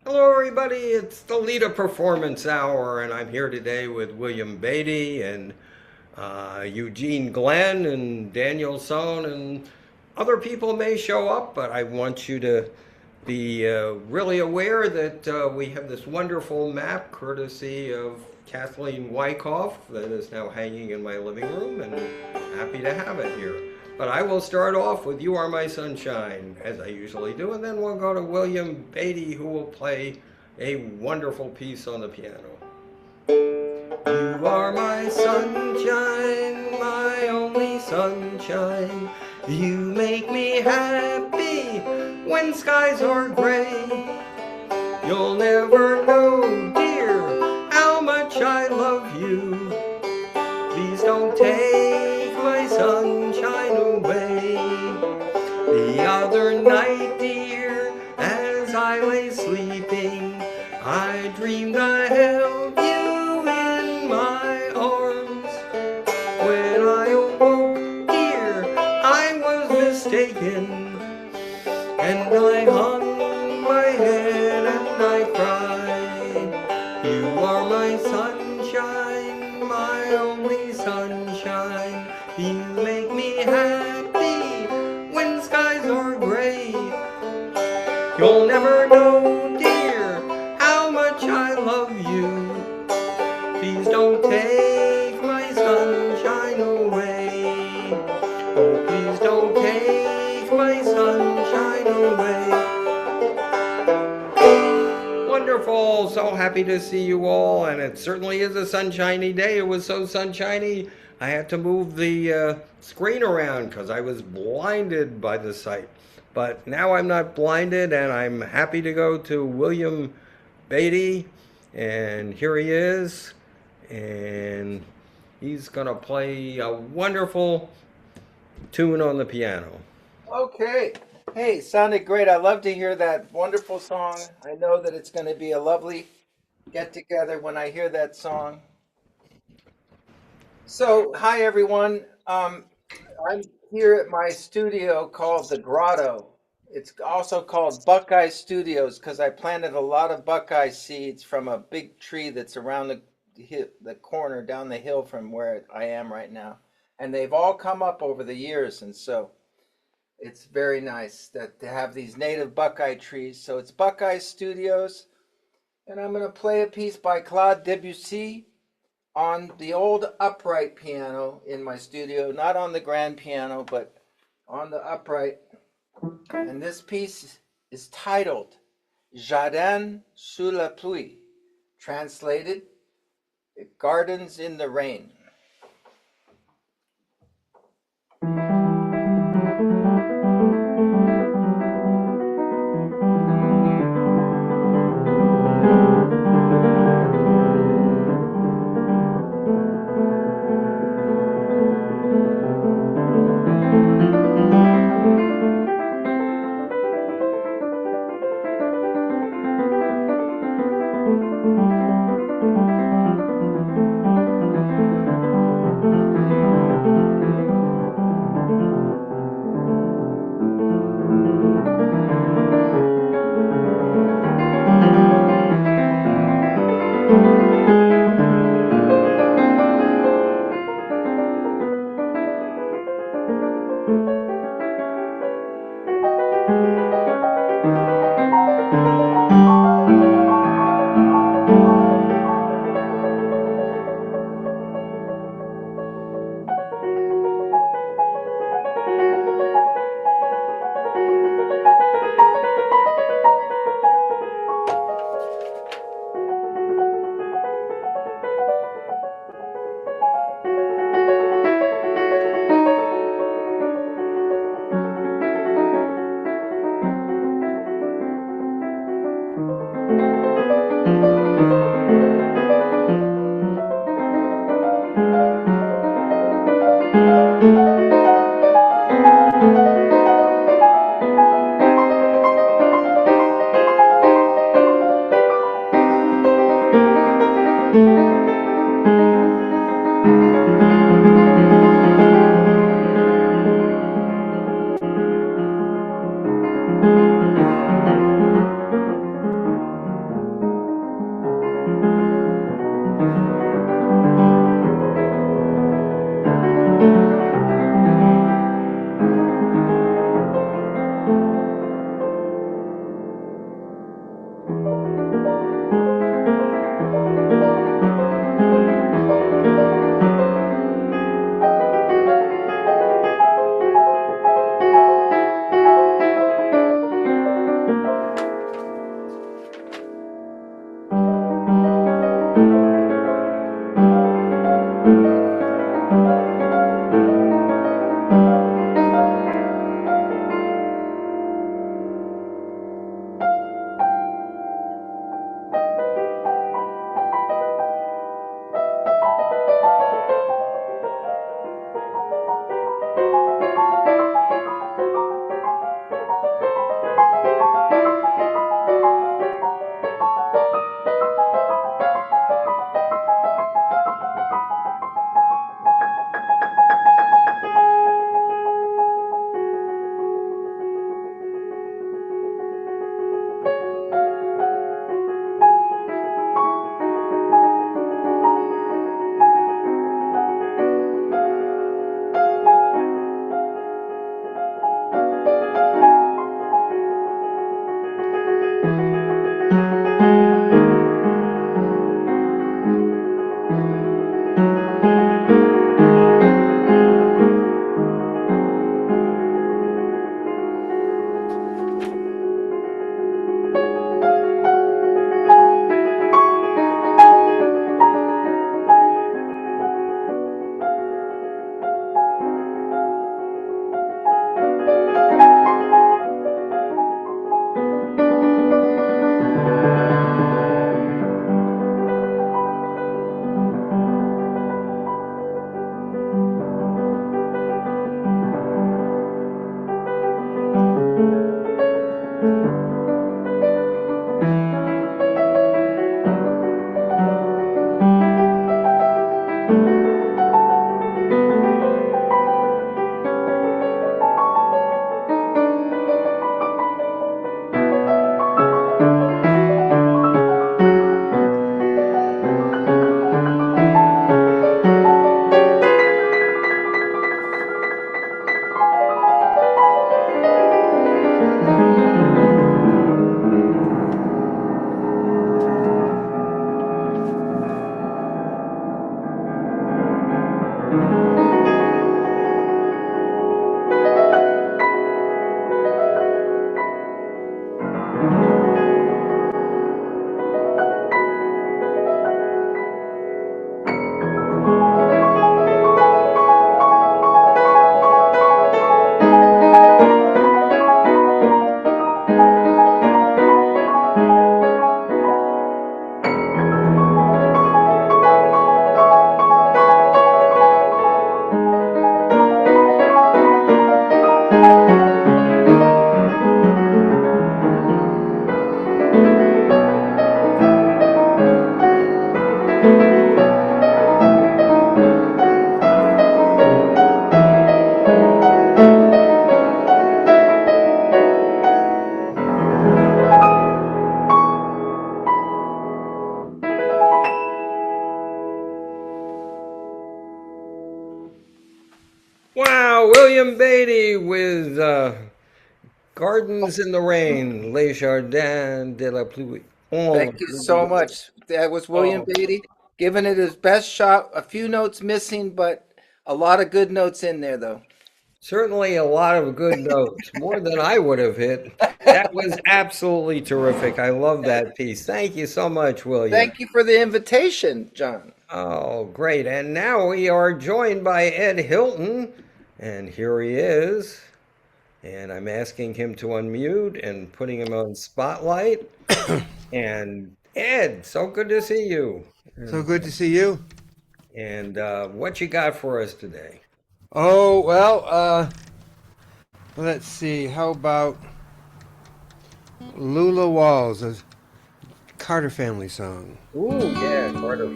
Hello, everybody. It's the LITA Performance Hour, and I'm here today with William Beatty and Eugene Glenn and Daniel Sohn, and other people may show up, but I want you to be really aware that we have this wonderful map courtesy of Kathleen Wyckoff that is now hanging in my living room, and happy to have it here. But I will start off with You Are My Sunshine, as I usually do, and then we'll go to William Beatty, who will play a wonderful piece on the piano. You are my sunshine, my only sunshine. You make me happy when skies are gray. You'll never know, dear, how much I love you. Please don't take my sunshine away. The other night, dear, as I lay sleeping, I dreamed I held you in my arms. When I awoke, dear, I was mistaken, and I hung my head and I cried. You are my sunshine, my only sunshine. You make me happy when skies are gray. You'll never know, dear, how much I love you. Please don't take my sunshine away. Oh, please don't take my sunshine away. Wonderful. So happy to see you all. And it certainly is a sunshiny day. It was so sunshiny, I had to move the screen around because I was blinded by the sight. But now I'm not blinded, and I'm happy to go to William Beatty. And here he is. And he's going to play a wonderful tune on the piano. Okay. Hey, sounded great. I love to hear that wonderful song. I know that it's going to be a lovely get together when I hear that song. So, hi everyone. I'm here at my studio called the Grotto. It's also called Buckeye Studios because I planted a lot of buckeye seeds from a big tree that's around the corner down the hill from where I am right now. And they've all come up over the years, and so it's very nice that to have these native Buckeye trees. So it's Buckeye Studios, and I'm going to play a piece by Claude Debussy on the old upright piano in my studio, not on the grand piano, but on the upright. And this piece is titled Jardin sous la pluie, translated Gardens in the Rain. Beatty with Gardens in the Rain, Les Jardins de la Pluie. Thank you so much. That was William Oh, Beatty giving it his best shot. A few notes missing, but a lot of good notes in there, though. certainly a lot of good notes, more than I would have hit. That was absolutely terrific. I love that piece. Thank you so much, William. Thank you for the invitation, John. Oh, great. And now we are joined by Ed Hilton, and here he is. And I'm asking him to unmute and putting him on spotlight. And Ed, so good to see you. So good to see you. And what you got for us today? Oh, well, let's see. How about Lula Walls, a Carter family song. Ooh, yeah, Carter.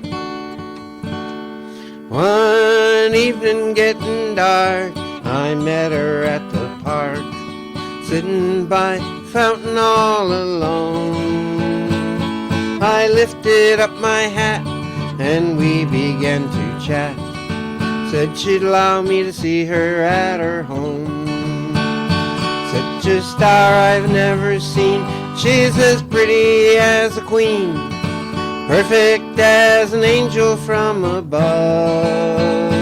One evening getting dark, I met her at the park, sitting by the fountain all alone. I lifted up my hat and we began to chat. Said she'd allow me to see her at her home. Such a star I've never seen. She's as pretty as a queen, perfect as an angel from above.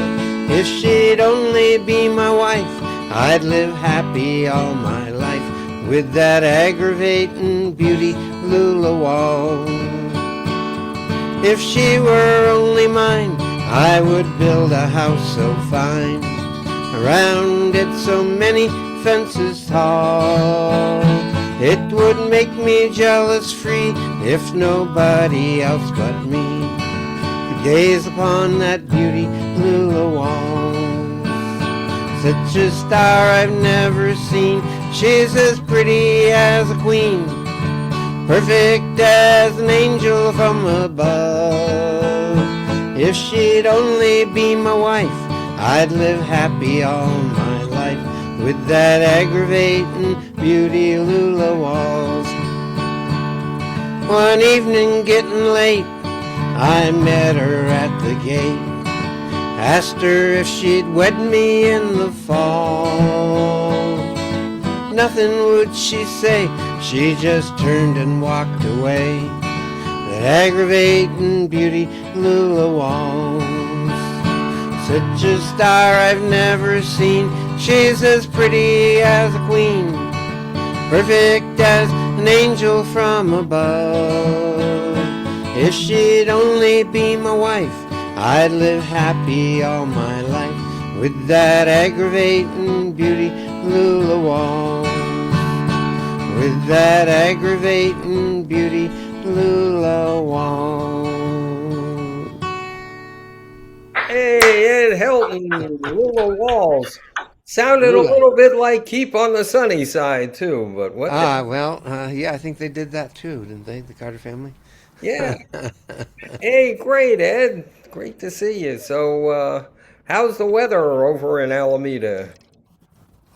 If she'd only be my wife, I'd live happy all my life with that aggravating beauty, Lula Wall. If she were only mine, I would build a house so fine, around it so many fences tall. It would make me jealous free if nobody else but me could gaze upon that beauty, Lula Wall. Such a star I've never seen. She's as pretty as a queen, perfect as an angel from above. If she'd only be my wife, I'd live happy all my life with that aggravating beauty, Lula Walls. One evening getting late, I met her at the gate, asked her if she'd wed me in the fall. Nothing would she say, she just turned and walked away. That aggravating beauty, Lula Walls. Such a star I've never seen. She's as pretty as a queen, perfect as an angel from above. If she'd only be my wife, I'd live happy all my life with that aggravating beauty, Lula Walls. With that aggravating beauty, Lula Walls. Hey, Ed Hilton, Lula Walls. Sounded a Lula. little bit like Keep on the Sunny Side, too, but what the... Yeah, I think they did that too, didn't they, the Carter family? Yeah. Hey, great, Ed. Great to see you. So, how's the weather over in Alameda?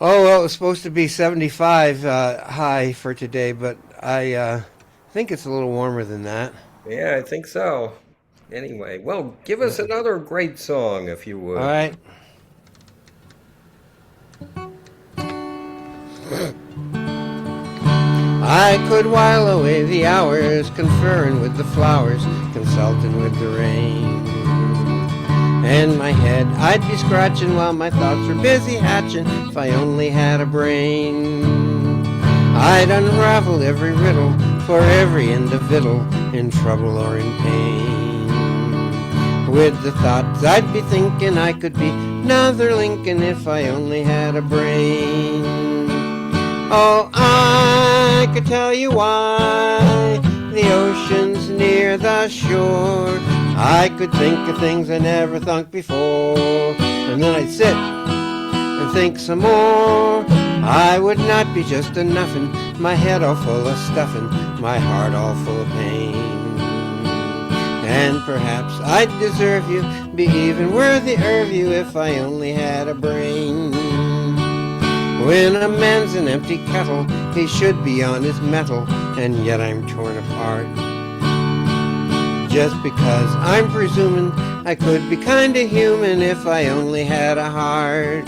Oh, well, it was supposed to be 75 high for today, but I think it's a little warmer than that. Yeah, I think so. Anyway, well, give us another great song, if you would. All right. I could while away the hours, conferring with the flowers, consulting with the rain. And my head I'd be scratching while my thoughts were busy hatching, if I only had a brain. I'd unravel every riddle for every individual in trouble or in pain. With the thoughts I'd be thinking I could be another Lincoln if I only had a brain. Oh, I could tell you why the ocean's near the shore. I could think of things I never thought before, and then I'd sit and think some more. I would not be just a nuffin', my head all full of stuffin', my heart all full of pain. And perhaps I'd deserve you, be even worthy of you if I only had a brain. When a man's an empty kettle, he should be on his mettle, and yet I'm torn apart. Just because I'm presuming I could be kinda human if I only had a heart.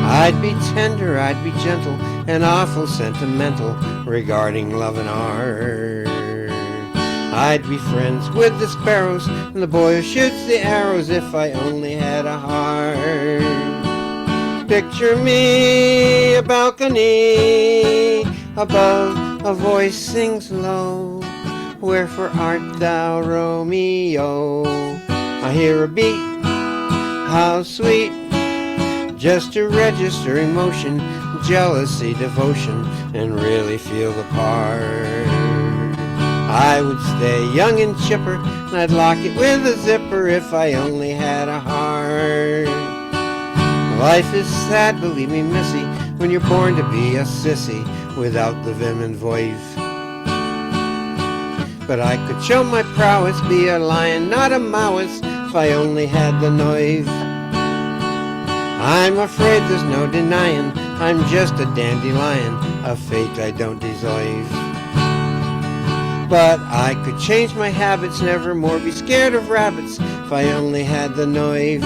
I'd be tender, I'd be gentle, and awful sentimental regarding love and art. I'd be friends with the sparrows and the boy who shoots the arrows if I only had a heart. Picture me a balcony above, a voice sings low, wherefore art thou, Romeo? I hear a beat, how sweet, just to register emotion, jealousy, devotion, and really feel the part. I would stay young and chipper, and I'd lock it with a zipper if I only had a heart. Life is sad, believe me, missy, when you're born to be a sissy without the vim and voice. But I could show my prowess, be a lion, not a mouse, if I only had the noise. I'm afraid there's no denying, I'm just a dandelion, a fate I don't deserve. But I could change my habits, never more be scared of rabbits, if I only had the noise.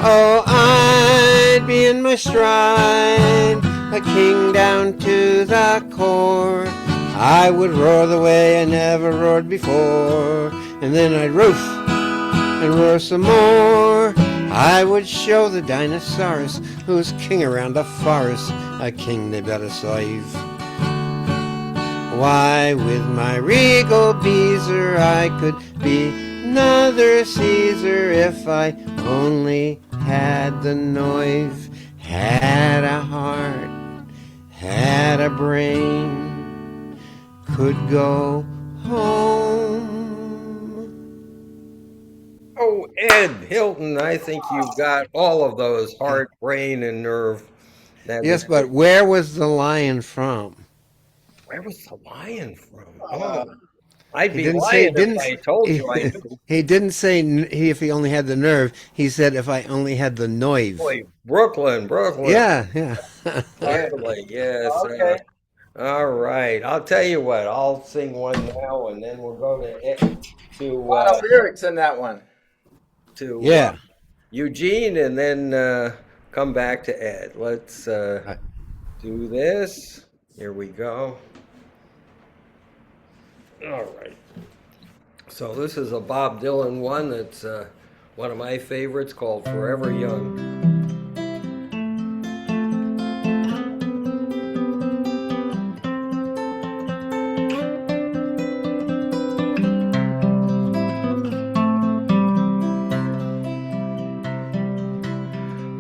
Oh, I'd be in my stride, a king down to the core. I would roar the way I never roared before, and then I'd roof and roar some more. I would show the dinosaurs who's king around the forest, a king they better save. Why, with my regal beezer I could be another Caesar if I only had the noise, had a heart, had a brain, could go home. Oh, Ed Hilton, I think you've got all of those: heart, brain, and nerve. Yes, but where was the lion from? Where was the lion from? Oh, I'd He be didn't lying say, if I told you I knew. he didn't say if he only had the nerve. He said if I only had the noise. Boy, Brooklyn. Yeah, yeah. Finally, yes. Okay. All right. I'll tell you what. I'll sing one now, and then we'll go to A lot of lyrics in that one. Yeah. Eugene, and then come back to Ed. Let's do this. Here we go. All right. So this is a Bob Dylan one that's one of my favorites, called Forever Young.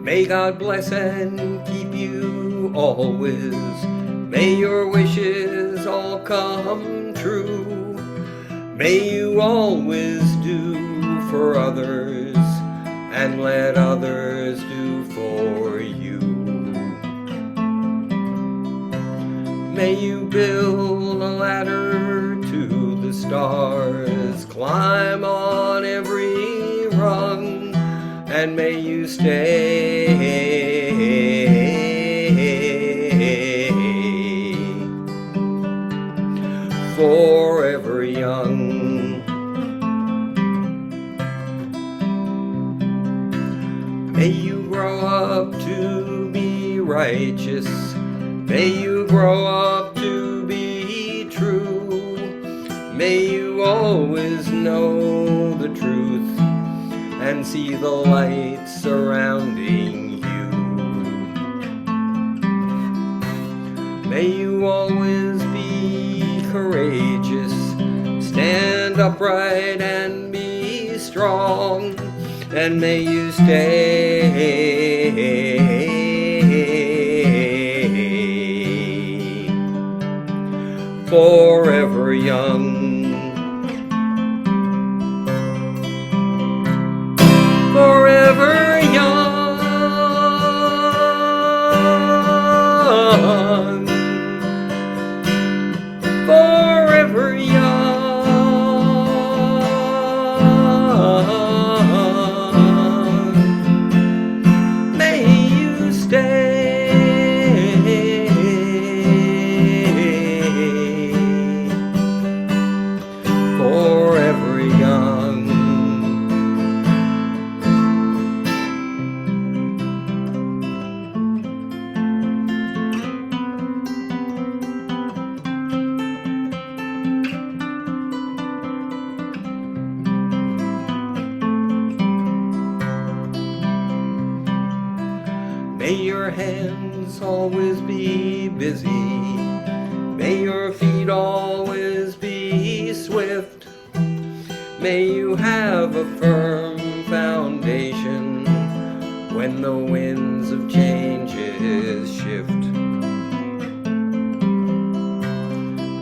May God bless and keep you always. May your wishes all come true. May you always do for others and let others do for you. May you build a ladder to the stars, climb on every rung, and may you stay forever young. May you grow up to be righteous. May you grow up to be true. May you always know the truth and see the light surrounding you. May you always be courageous, stand upright and be strong, and may you stay forever young. Forever young, forever young. May you stay thoughts always be busy. May your feet always be swift. May you have a firm foundation when the winds of changes shift.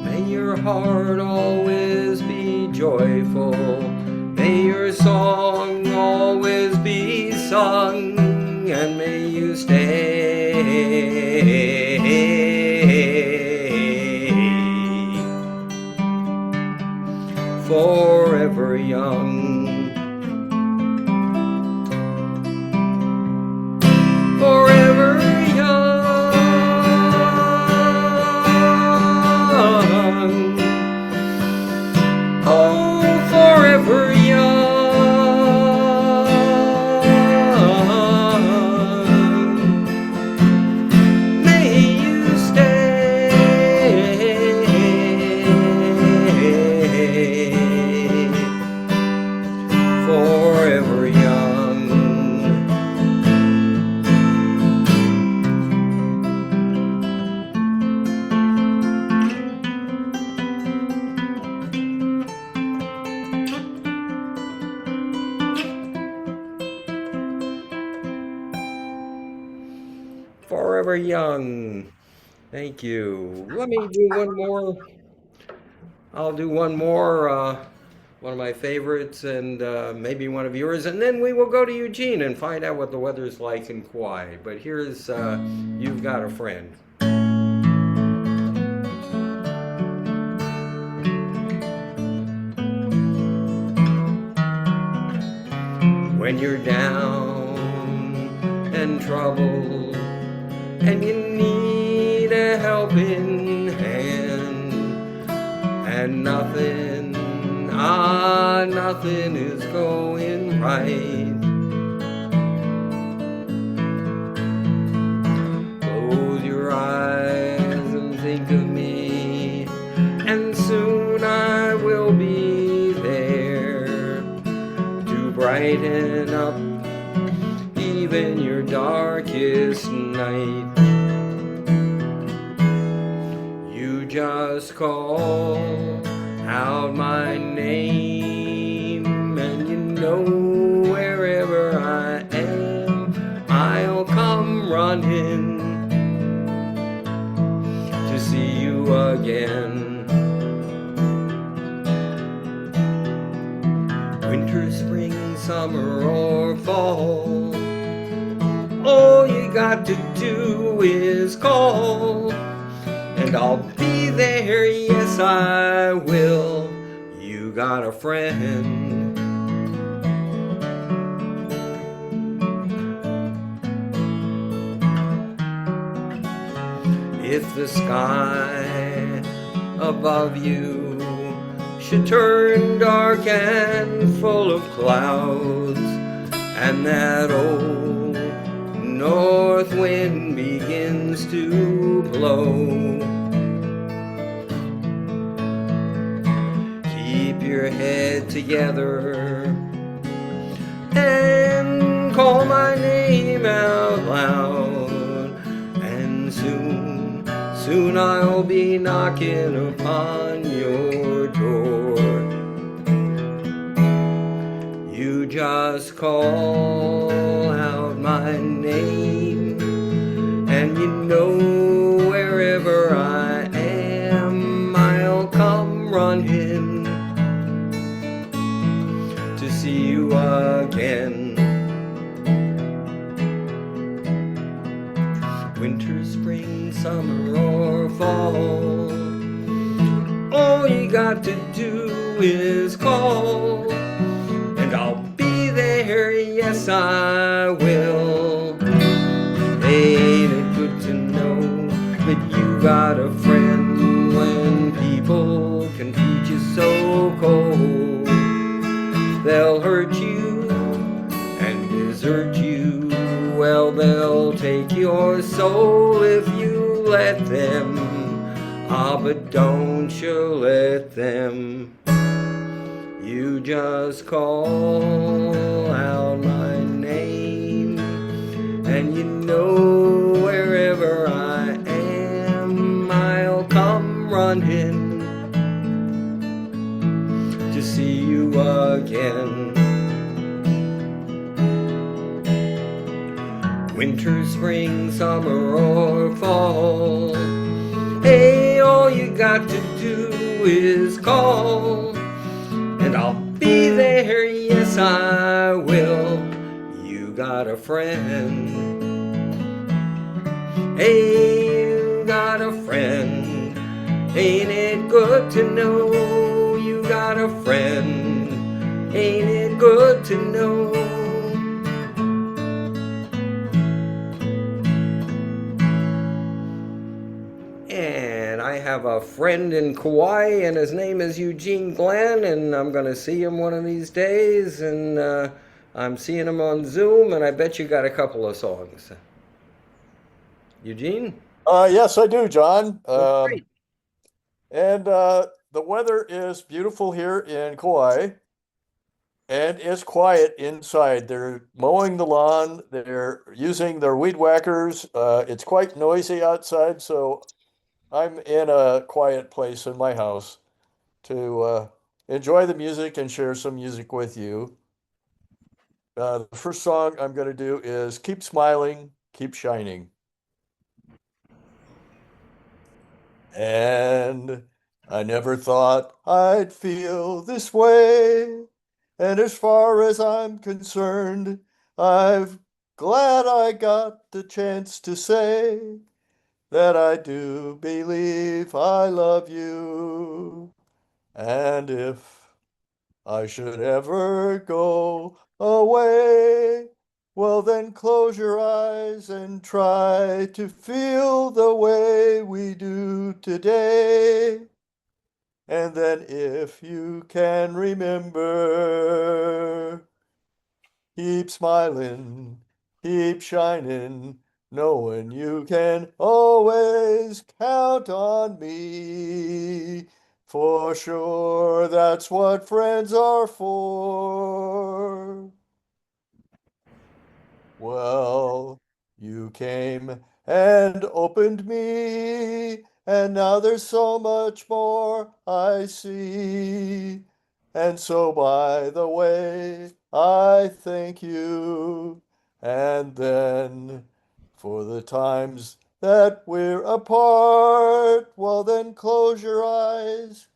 May your heart always be joyful. May your song always be sung, and may you stay forever young. Forever young. Oh, forever young. May you stay forever young. Forever young. Thank you. Let me do one more. I'll do one more, one of my favorites, and maybe one of yours, and then we will go to Eugene and find out what the weather's like in Kauai. But here's You've Got a Friend. When you're down and troubled and you need a helping hand, and nothing is going right. Close your eyes and think of me, and soon I will be there to brighten up even your darkest night. You just call out my name, and you know wherever I am, I'll come running to see you again. Winter, spring, summer, or fall, all you got to do is call, and I'll be there, yes I will. You got a friend. If the sky above you should turn dark and full of clouds, and that old north wind begins to blow, keep your head together and call my name out loud, and soon I'll be knocking upon your door. You just call out my name, and you know wherever I am, I'll come running to see you again. Winter, spring, summer, or fall, all you got to do is call, and I'll be there, yes I will. Ain't it good to know that you got a friend when people can treat you so cold? They'll hurt you and desert you. Well, they'll take your soul if you let them. Ah, but don't you let them. You just call out my name, and you know wherever wherever I am, I'll come running to see you again. Winter, spring, summer, or fall, hey, all you got to do is call, and I'll be there, yes I will. You got a friend, hey, you got a friend. Ain't it good to know you got a friend? Ain't it good to know? And I have a friend in Kauai, and his name is Eugene Glenn, and I'm going to see him one of these days. And I'm seeing him on Zoom, and I bet you got a couple of songs. Eugene? Yes, I do, John. Well, great. And the weather is beautiful here in Kauai, and it's quiet inside. They're mowing the lawn, they're using their weed whackers. It's quite noisy outside, so I'm in a quiet place in my house to enjoy the music and share some music with you. The first song I'm going to do is Keep Smiling, Keep Shining. And I never thought I'd feel this way. And as far as I'm concerned, I'm glad I got the chance to say that I do believe I love you. And if I should ever go away, well, then close your eyes and try to feel the way we do today. And then if you can remember, keep smiling, keep shining, knowing you can always count on me. For sure, that's what friends are for. Well, you came and opened me, and now there's so much more I see. And so, by the way, I thank you. And then, for the times that we're apart, well, then close your eyes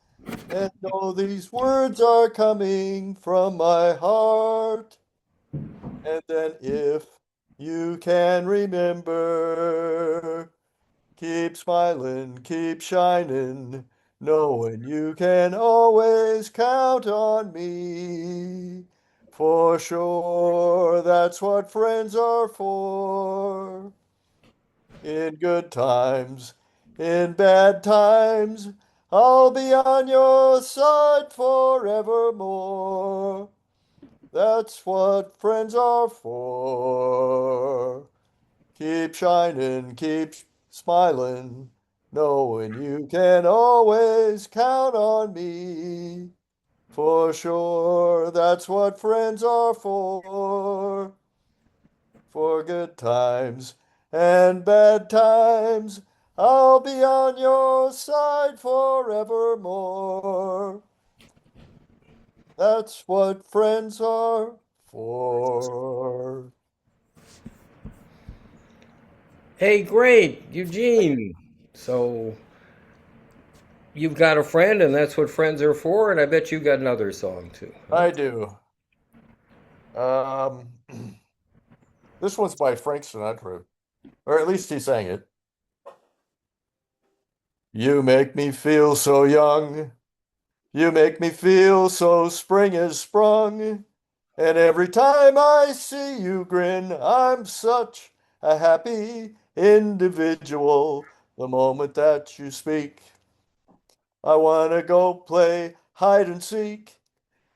and know these words are coming from my heart. And then if you can remember, keep smiling, keep shining, knowing you can always count on me. For sure, that's what friends are for. In good times, in bad times, I'll be on your side forevermore. That's what friends are for. Keep shining, keep smiling, knowing you can always count on me. For sure, that's what friends are for good times and bad times. I'll be on your side forevermore. That's what friends are for. Hey, great, Eugene. So you've got a friend, and that's what friends are for. And I bet you got another song too. Huh? I do. Um, this one's by Frank Sinatra, or at least he sang it. You make me feel so young. You make me feel so spring is sprung. And every time I see you grin, I'm such a happy individual the moment that you speak. I want to go play hide and seek.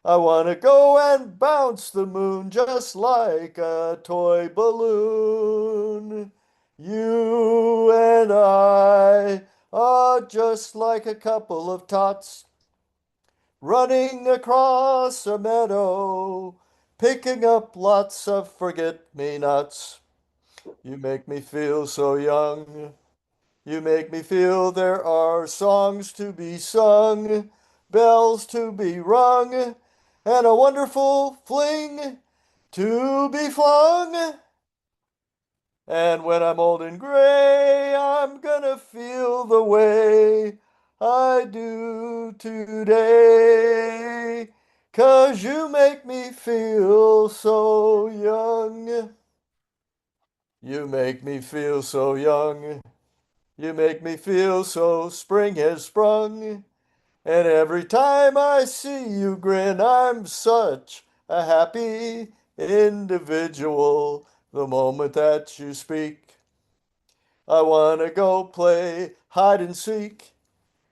I want to go and bounce the moon just like a toy balloon. You and I are just like a couple of tots running across a meadow, picking up lots of forget-me-nots. You make me feel so young. You make me feel there are songs to be sung, bells to be rung, and a wonderful fling to be flung. And when I'm old and gray, I'm gonna feel the way I do today. 'Cause you make me feel so young. You make me feel so young. You make me feel so spring has sprung. And every time I see you grin, I'm such a happy individual the moment that you speak. I want to go play hide and seek.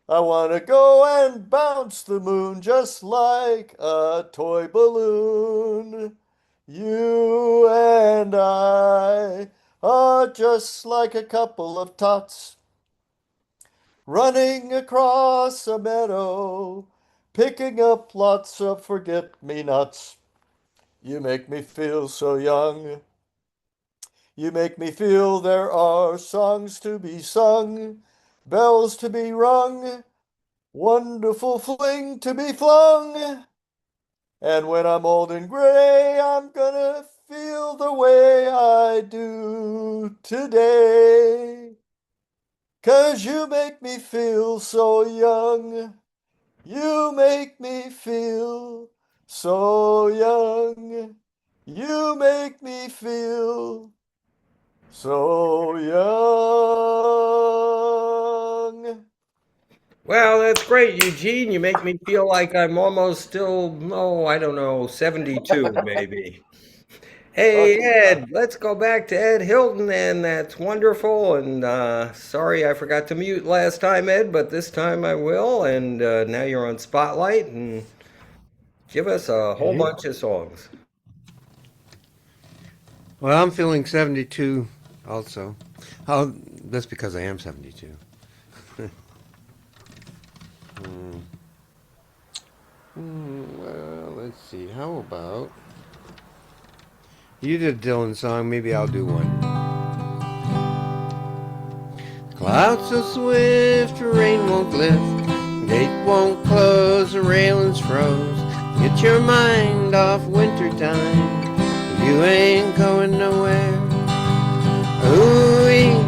I want to go and bounce the moon just like a toy balloon. You and I are just like a couple of tots running across a meadow, picking up lots of forget-me-nots. You make me feel so young. You make me feel there are songs to be sung, bells to be rung, wonderful fling to be flung. And when I'm old and gray, I'm gonna feel the way I do today. 'Cause you make me feel so young. You make me feel so young. You make me feel so young. Well, that's great, Eugene. You make me feel like I'm almost still, oh, I don't know, 72 maybe. Hey, Lucky Ed, you. let's go back to Ed Hilton, and that's wonderful. And sorry I forgot to mute last time, Ed, but this time I will. And now you're on Spotlight, and give us a whole Okay. bunch of songs. Well, I'm feeling 72 also. Oh, that's because I am 72. Well, let's see. How about you did a Dylan song? Maybe I'll do one. Clouds so swift, rain won't lift, gate won't close, the railings froze. Get your mind off wintertime. You ain't going nowhere. Ooh,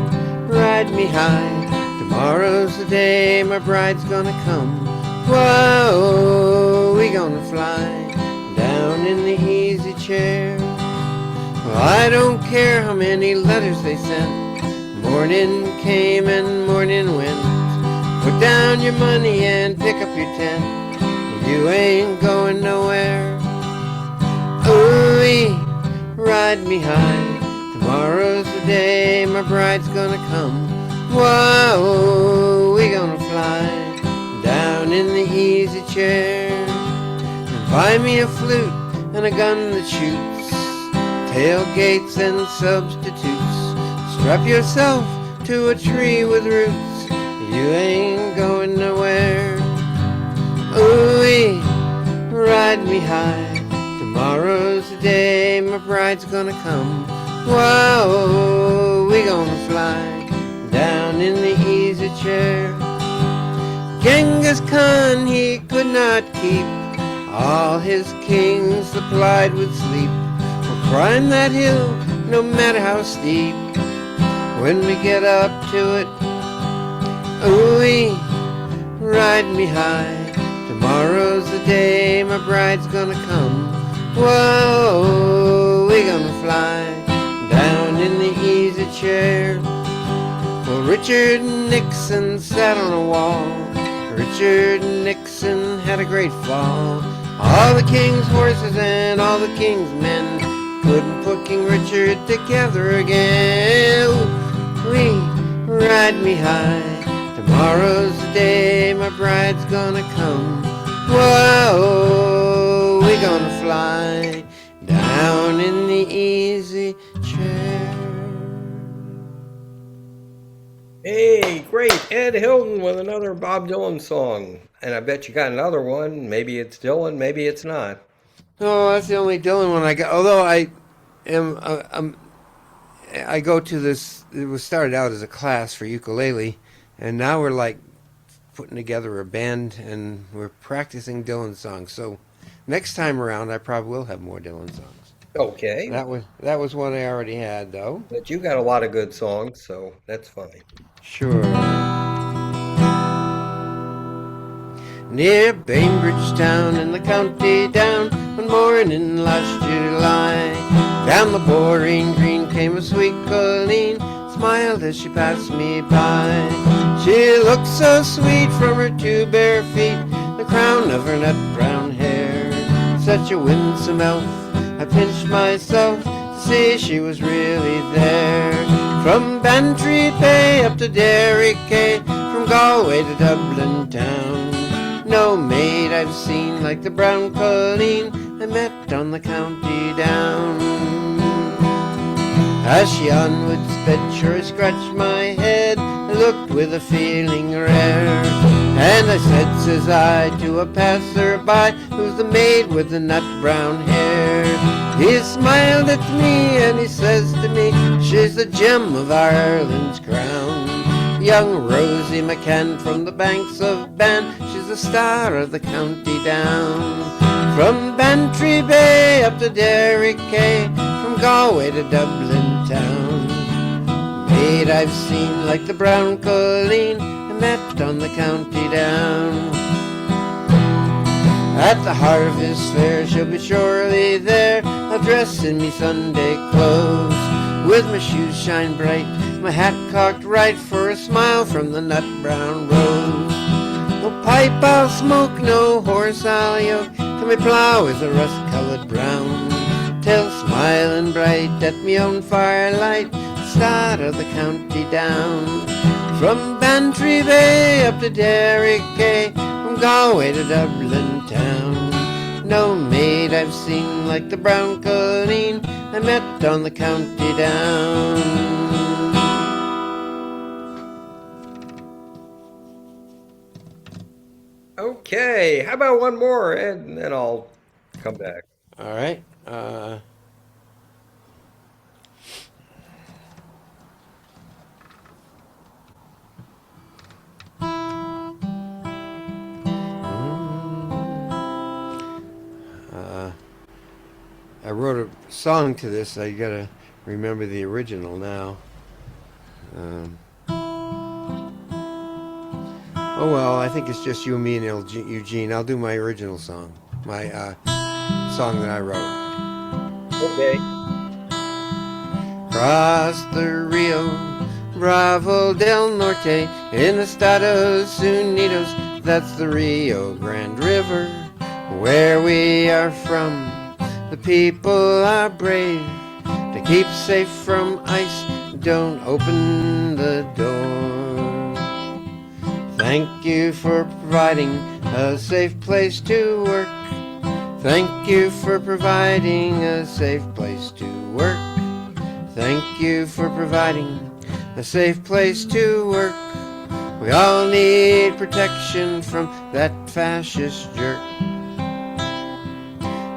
ride me high. Tomorrow's the day my bride's gonna come. Whoa, we gonna fly down in the easy chair. Well, I don't care how many letters they sent. Morning came and morning went. Put down your money and pick up your tent. You ain't going nowhere. Ooh, ride me high. Tomorrow's the day my bride's gonna come. Whoa, we gonna fly down in the easy chair. And buy me a flute and a gun that shoots, tailgates and substitutes. Strap yourself to a tree with roots. You ain't going nowhere. Ooh, ride me high. Tomorrow's the day my bride's gonna come. Whoa, we gonna fly down in the easy chair. Genghis Khan, he could not keep all his kings supplied with sleep. We'll climb that hill, no matter how steep. When we get up to it, ooh, ride me high. Tomorrow's the day my bride's gonna come. Whoa, we gonna fly down in the easy chair. Well, Richard Nixon sat on a wall. Richard Nixon had a great fall. All the king's horses and all the king's men couldn't put King Richard together again. We ride me high. Tomorrow's the day my bride's gonna come. Whoa, we gonna fly down in the easy chair. Hey, great. Ed Hilton with another Bob Dylan song. And I bet you got another one. Maybe it's Dylan, maybe it's not. Oh, that's the only Dylan one I got. Although I am, I go to this. It was started out as a class for ukulele, and now we're like putting together a band and we're practicing Dylan songs. So next time around, I probably will have more Dylan songs. Okay, That was one I already had though. but you got a lot of good songs, so that's fine. Sure. Near Bainbridge town in the county down, one morning last July, down the boring green came a sweet Colleen, smiled as she passed me by. She looked so sweet from her two bare feet, the crown of her nut brown hair, such a winsome elf, I pinched myself to see she was really there. From Bantry Bay up to Derry Quay, from Galway to Dublin town, no maid I've seen like the brown Colleen I met on the county down. As she onward sped, sure I scratched my head, I looked with a feeling rare, and I said, says I, to a passer-by, who's the maid with the nut brown hair? He smiled at me and he says to me, she's the gem of Ireland's crown. Young Rosie McCann from the banks of Bann, she's the star of the county down. From Bantry Bay up to Derry Quay, from Galway to Dublin town, maid I've seen like the brown Colleen I met on the county down. At the harvest fair she'll be surely there, I'll dress in me Sunday clothes, with my shoes shine bright, my hat cocked right, for a smile from the nut brown rose. No pipe I'll smoke, no horse I'll yoke, till my plough is a rust-coloured brown, till smiling bright at me own firelight, the star of the county down. From Bantry Bay up to Derry Quay, from Galway to Dublin town, no maid I've seen like the brown Colleen I met on the county down. Okay, how about one more, Ed, and then I'll come back. All right. I wrote a song to this. I gotta remember the original now. Oh well, I think it's just you, me, and Eugene. I'll do my original song, my song that I wrote. Okay. Cross the Rio Bravo del Norte in the Estados Unidos, that's the Rio Grande River, where we are from. The people are brave, to keep safe from ice, don't open the door. Thank you for providing a safe place to work. Thank you for providing a safe place to work. Thank you for providing a safe place to work. We all need protection from that fascist jerk.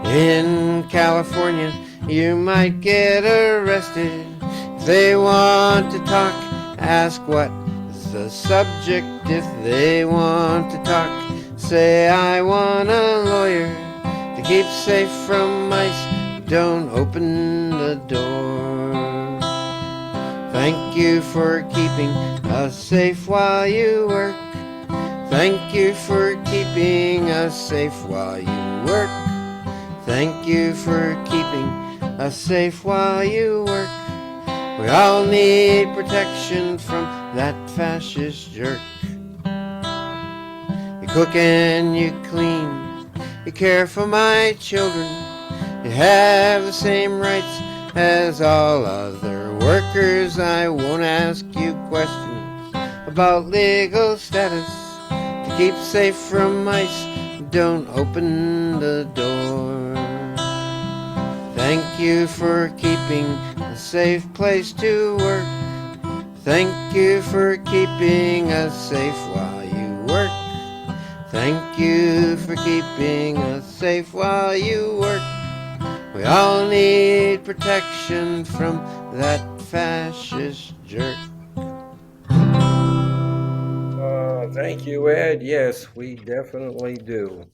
In California, you might get arrested. If they want to talk, ask what is the subject. If they want to talk, say I want a lawyer to keep safe from mice, don't open the door. Thank you for keeping us safe while you work. Thank you for keeping us safe while you work. Thank you for keeping us safe while you work. We all need protection from that fascist jerk. You cook and you clean, you care for my children. You have the same rights as all other workers. I won't ask you questions about legal status. To keep safe from mice, don't open the door. Thank you for keeping a safe place to work. Thank you for keeping us safe while you work. Thank you for keeping us safe while you work. We all need protection from that fascist jerk. Thank you, Ed. Yes, we definitely do.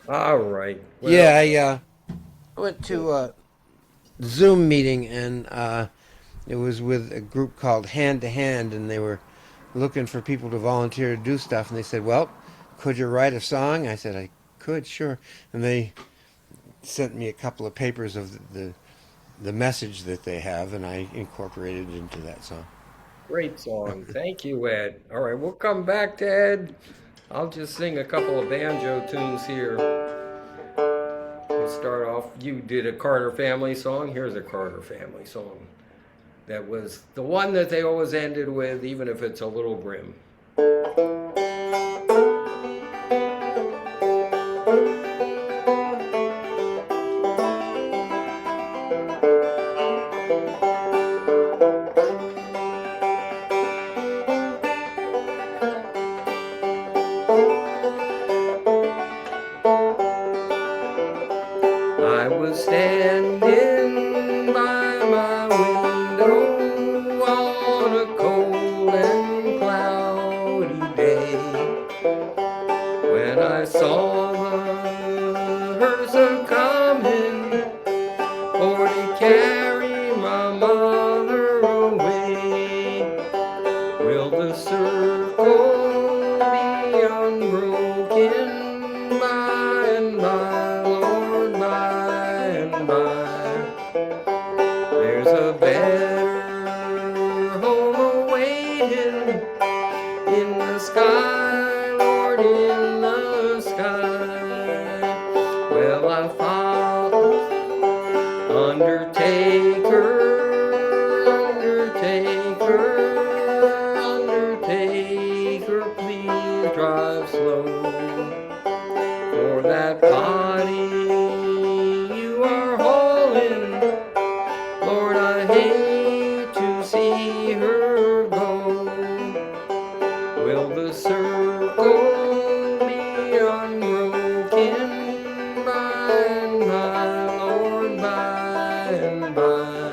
All right. Well, Yeah, I went to a Zoom meeting, and it was with a group called Hand to Hand, and they were looking for people to volunteer to do stuff. And they said, "Well, could you write a song?" I said, "I could, sure." And they sent me a couple of papers of the message that they have, and I incorporated it into that song. great song. Thank you, Ed. All right, we'll come back to Ed. I'll just sing a couple of banjo tunes here. We'll start off. You did a Carter Family song. Here's a Carter Family song. That was the one that they always ended with, even if it's a little grim. I was standing by my window on a cold and cloudy day when I saw the hearse a-coming for to carry my mother away. Will the circle be unbroken by and by, Lord, by and by? There's a better home awaiting in the sky, Lord, in the sky. Well, I found Undertaker, Undertaker, please drive slow. For that body you are hauling, Lord, I hate to see her go. Will the circle be unbroken by and by, Lord, by and by?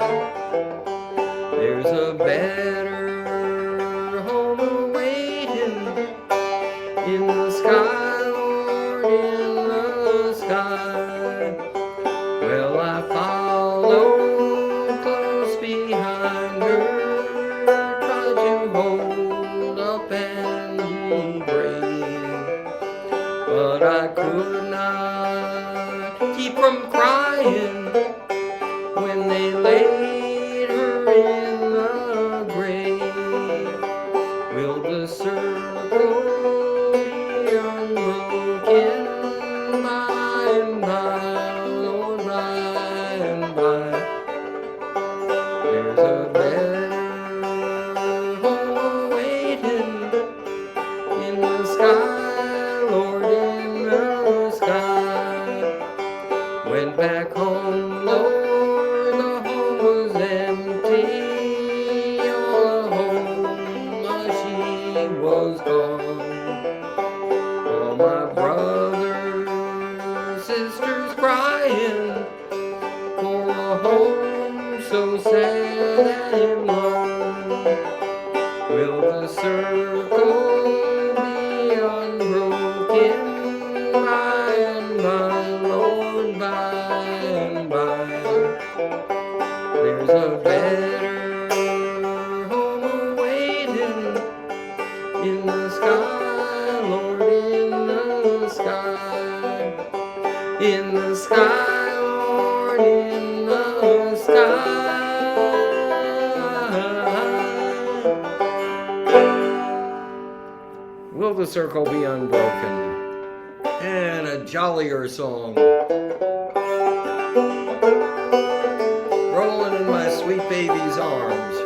There's a better home awaiting in the sky, Lord, in the sky. Well, I followed close behind her, tried to hold up and be brave, but I could not keep from crying when they laid her in the grave. Will the circle be unbroken by and by, Lord, by and by? There's a better home awaiting in the sky, Lord, in the sky. Went back home, Lord, the home was empty, all alone, she was gone. All my brothers, sisters crying for a home so sad and lone. Will the circle be unbroken by and by, Lord, by and by? There's a better home awaiting in the sky, Lord, in the sky. In the sky, Lord, in the sky. Will the circle be unbroken? And a jollier song. Rolling in my sweet baby's arms.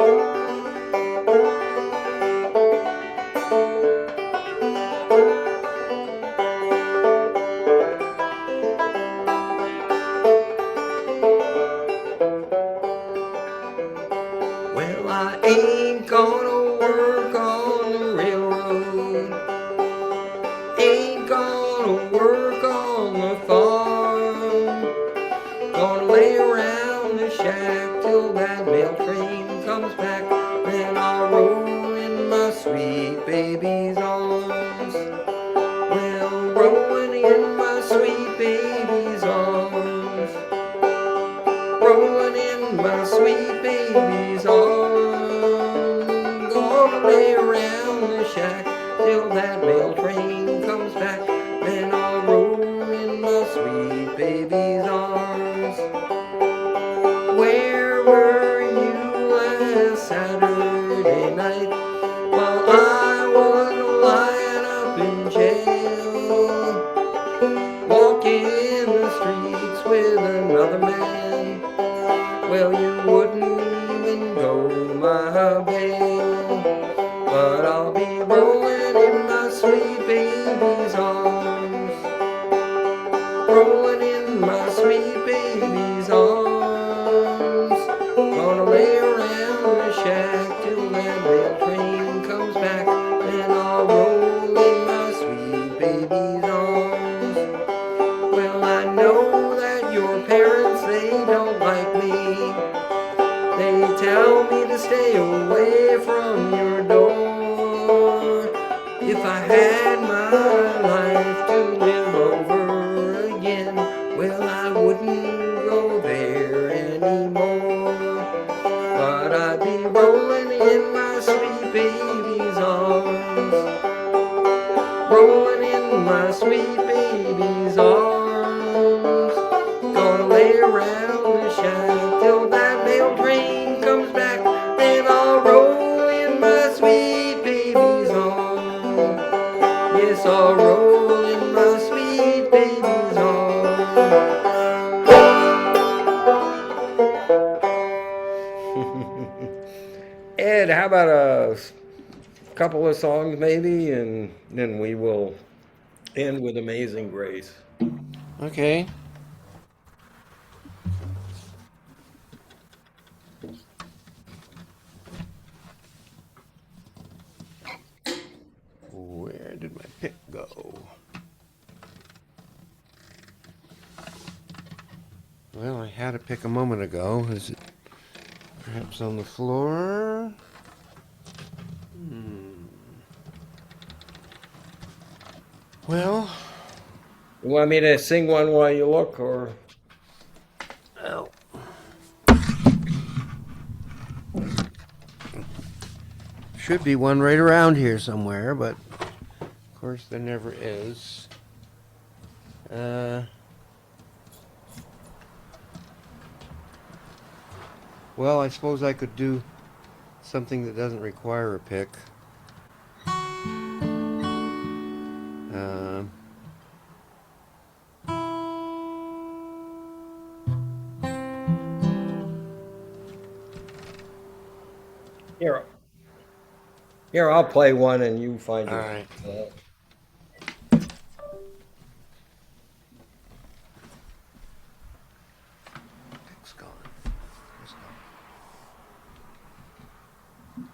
Well, I ain't gonna work on the railroad, ain't gonna work on the farm, gonna lay around the shack till that mail train comes baby's arms. Well, I know that your parents, they don't like me. They tell me to stay away from your door. If I had my life to live over again, well, I wouldn't go there anymore. But I'd be rolling in my sweet baby's arms, rolling in my sweet baby's arms. Gonna lay around the shack till that mail train comes back, then I'll roll in my sweet baby's arms. Yes, I'll roll in my sweet baby's arms. Ed, how about a couple of songs maybe, and then we will end with Amazing Grace. Okay. Where did my pick go? Well, I had a pick a moment ago. Is it perhaps on the floor? Well, You want me to sing one while you look, or? well, should be one right around here somewhere, but of course there never is. Well, I suppose I could do something that doesn't require a pick. Here, here, I'll play one and you find All it. right. Pick's gone. It's gone.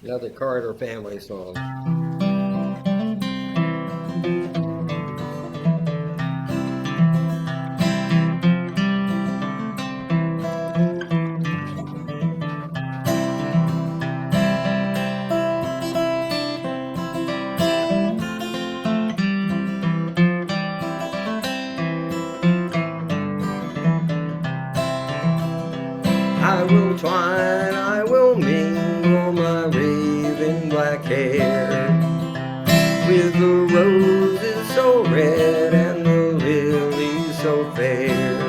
Another Carter family song. I will twine, I will mingle my raven black hair with the roses so red and the lilies so fair.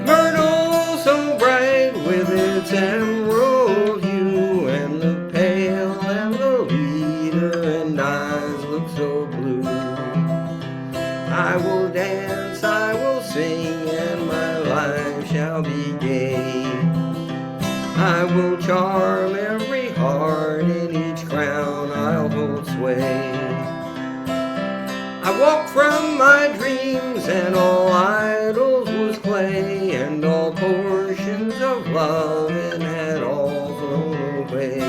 Myrtle so bright with its emerald hue, and the pale and the leader and eyes look so blue. I will dance, I will sing, and my life shall be gay. I will charm every heart, in each crown I'll hold sway. I walk from my dreams, and all idols was clay, and all portions of love and had all flown away.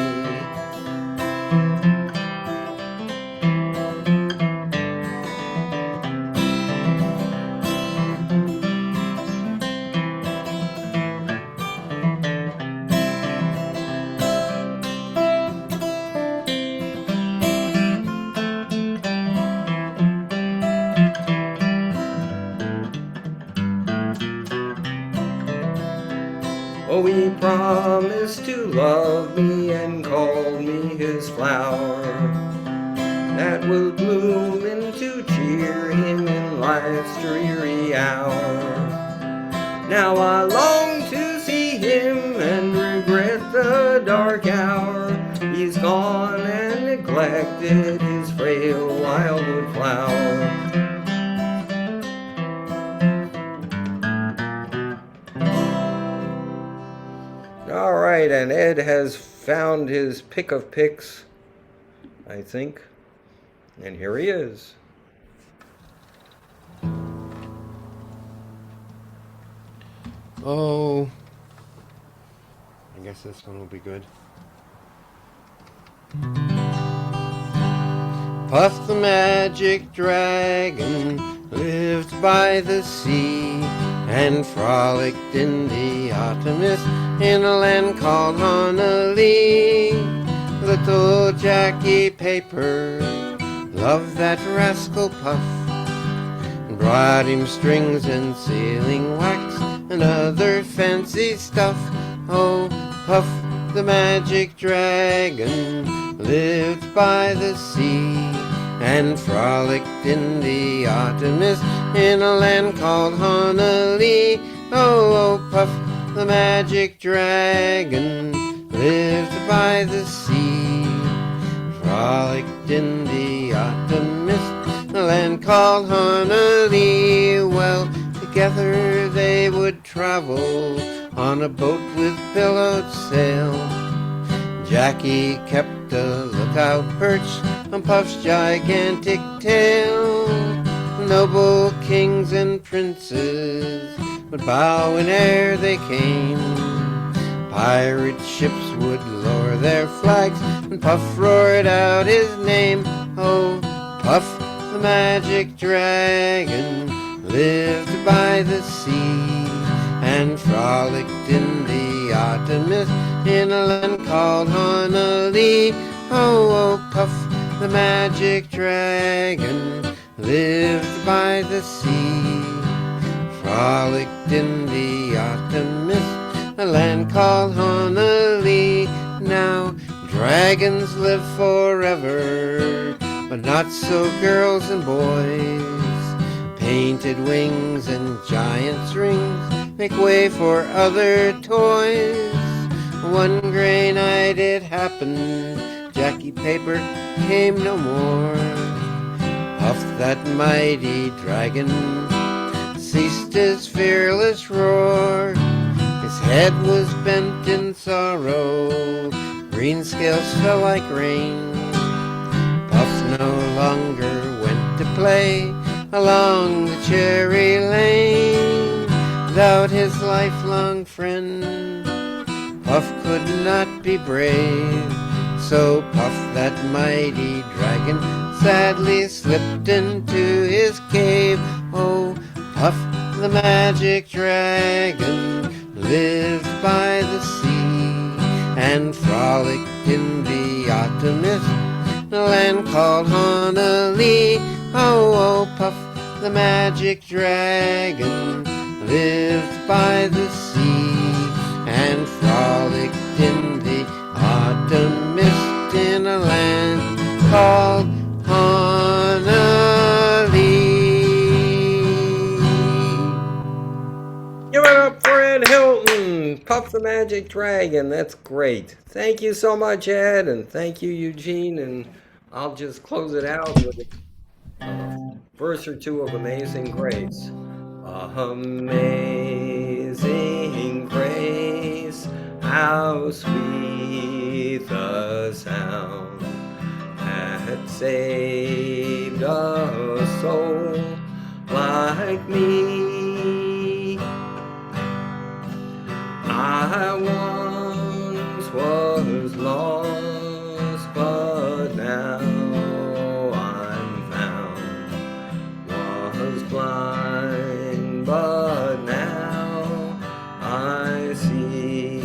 Oh, he promised to love me and called me his flower, that will bloom and to cheer him in life's dreary hour. Now I long to see him and regret the dark hour. He's gone and neglected his frail wildwood flower. All right, and Ed has found his pick of picks, I think. And here he is. Oh, I guess this one will be good. Puff the magic dragon lived by the sea and frolicked in the autumn mist in a land called Honolulu. Little Jackie Paper loved that rascal Puff, and brought him strings and sealing wax and other fancy stuff. Oh, Puff the magic dragon lived by the sea and frolicked in the autumn mist in a land called Honolulu. Oh, Puff the magic dragon lived by the sea, frolicked in the autumn mist in a land called Honolulu. Well, together they would travel on a boat with billowed sail. Jackie kept a lookout perched on Puff's gigantic tail. Noble kings and princes would bow in ere they came. Pirate ships would lower their flags and Puff roared out his name. Oh, Puff the magic dragon lived by the sea and frolicked in the autumn mist in a land called Honolulu. Oh, Puff the magic dragon lived by the sea, frolicked in the autumn mist, a land called Honolulu. Now dragons live forever, but not so girls and boys. Painted wings and giant's rings make way for other toys. One gray night it happened, Jackie Paper came no more. Puff that mighty dragon ceased his fearless roar. His head was bent in sorrow, green scales fell like rain. Puff no longer went to play along the cherry lane. Without his lifelong friend, Puff could not be brave. So Puff that mighty dragon sadly slipped into his cave. Oh, Puff the magic dragon lived by the sea and frolicked in the autumn mist in a land called Honolulu. Oh, Puff the magic dragon lived by the sea and frolicked in the autumn mist in a land called Honolulu. Give it up for Ed Hilton, Puff the Magic Dragon. That's great. Thank you so much, Ed, and thank you, Eugene. And I'll just close it out with a verse or two of Amazing Grace. Amazing grace, how sweet the sound that saved a soul like me. I once was lost, but now I'm found. Was blind, but now I see.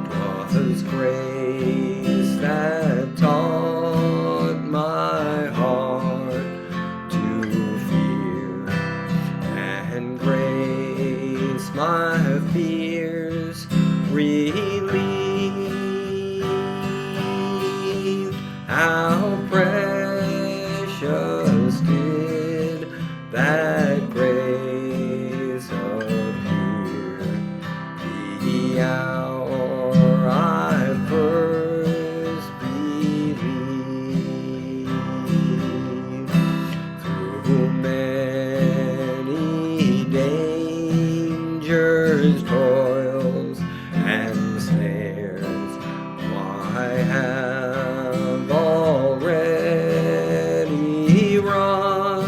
'Twas grace that taught my heart to fear, and grace my fears relieved. How precious did that grace appear the hour I first believed. Through many dangers, toils, and snares, why have already run?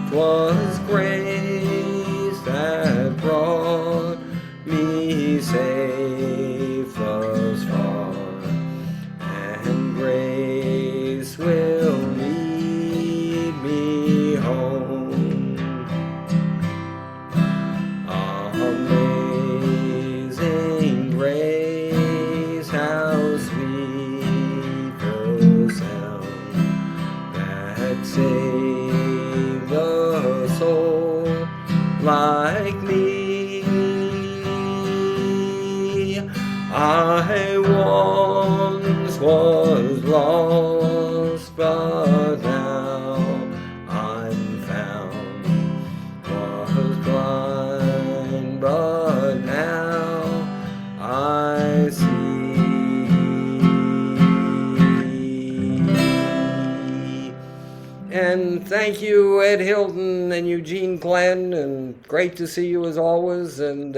'Twas grace that brought me safe thus far. I once was lost, but now I'm found. Was blind, but now I see. And thank you, Ed Hilton and Eugene Glenn, and great to see you as always. And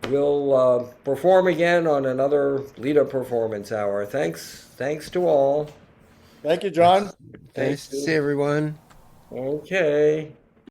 we'll perform again on another LITA Performance Hour. Thanks to all. Thank you, John. Nice to see everyone. Okay.